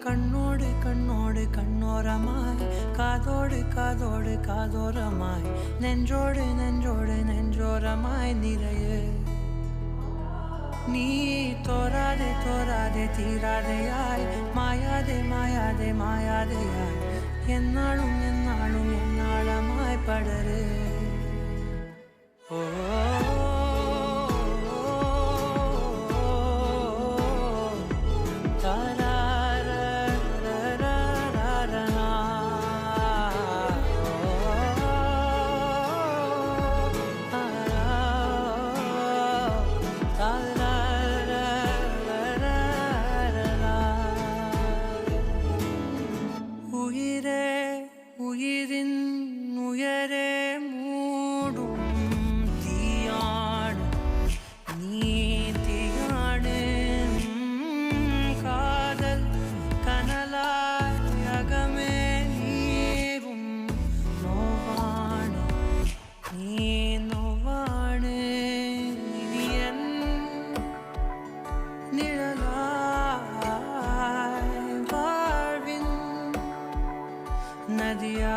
கண்ணோடு கண்ணோடு கண்ணோரமாய் காதோடு காதோடு காதோரமாய் நெஞ்சோடு நெஞ்சோடு நெஞ்சோரமாய் நிறைய நீ தோராதே தோராதே தீராதையாய் மாயாதே மாயாதே மாயாதையாய் என்னாலும் என்னாலும் என்னாளமாய் படரு ஓ உயிரின் உயரே மூடும் தீயாடு நீ தீயாடு காதல் கனலாய் அகமே நீரும் நோவாடு நீ நோவாடு நீ என் நிழலாய் வாழ்வின் நதியா